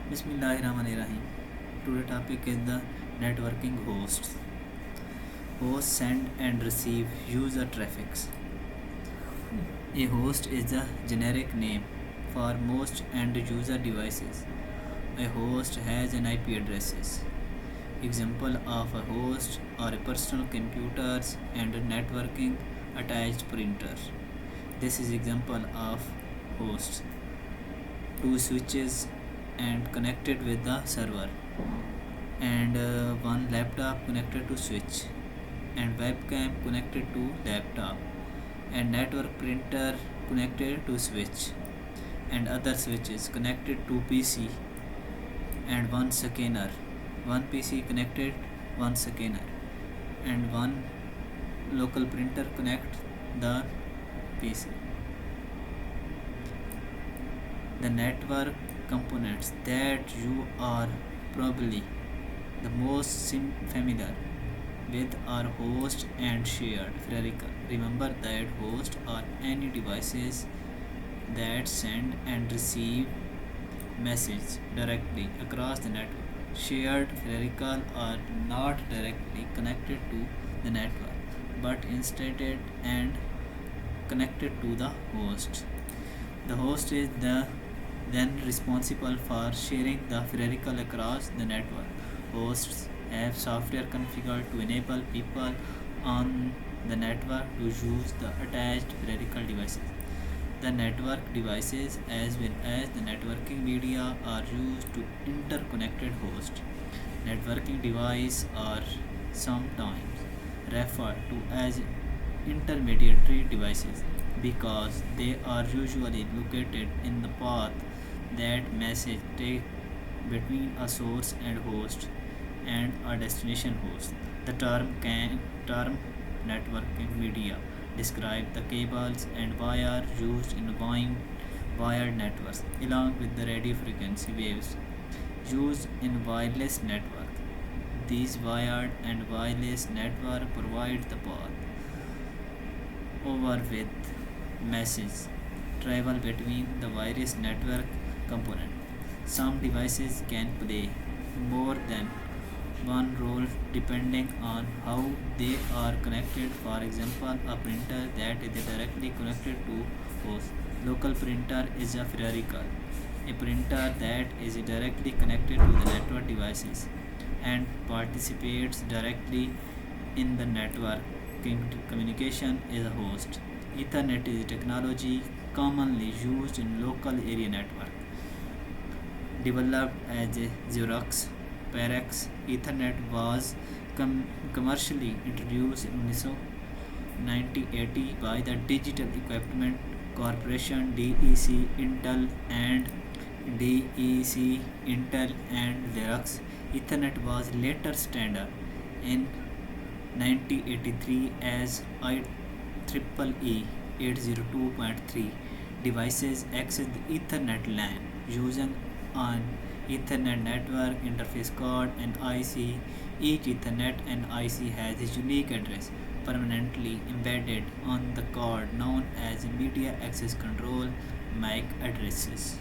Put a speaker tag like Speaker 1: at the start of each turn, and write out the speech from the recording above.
Speaker 1: Bismillahirrahmanirrahim. Today topic is the networking hosts. Hosts send and receive user traffics. A host is the generic name for most end user devices. A host has an IP addresses. Example of a host are personal computers and a networking attached printer. This is example of hosts. Two switches and connected with the server, and one laptop connected to switch, and webcam connected to laptop, and network printer connected to switch, and other switches connected to PC, and one scanner, one PC connected one scanner, and one local printer connect the PC. The network components that you are probably the most familiar with are host and shared hierarchical. Remember that hosts are any devices that send and receive messages directly across the network. Shared hierarchical are not directly connected to the network but instead and connected to the host. The host is then responsible for sharing the hierarchical across the network. Hosts have software configured to enable people on the network to use the attached hierarchical devices. The network devices as well as the networking media are used to interconnected host. Networking devices are sometimes referred to as intermediary devices because they are usually located in the path that message take between a source and host and a destination host. The term networking media describe the cables and wire used in wired networks along with the radio frequency waves used in wireless network. These wired and wireless network provide the path over with message travel between the various network component. Some devices can play more than one role depending on how they are connected. For example, a printer that is directly connected to host. Local printer is a hierarchical. A printer that is directly connected to the network devices and participates directly in the network communication is a host. Ethernet is a technology commonly used in local area network. Developed as a Xerox PARX, Ethernet was commercially introduced in 1980 by the Digital Equipment Corporation DEC Intel and Xerox. Ethernet was later standard in 1983 as IEEE 802.3 devices access the Ethernet LAN using an Ethernet network interface card and IC. Each Ethernet and IC has a unique address permanently embedded on the card known as Media Access Control MAC addresses.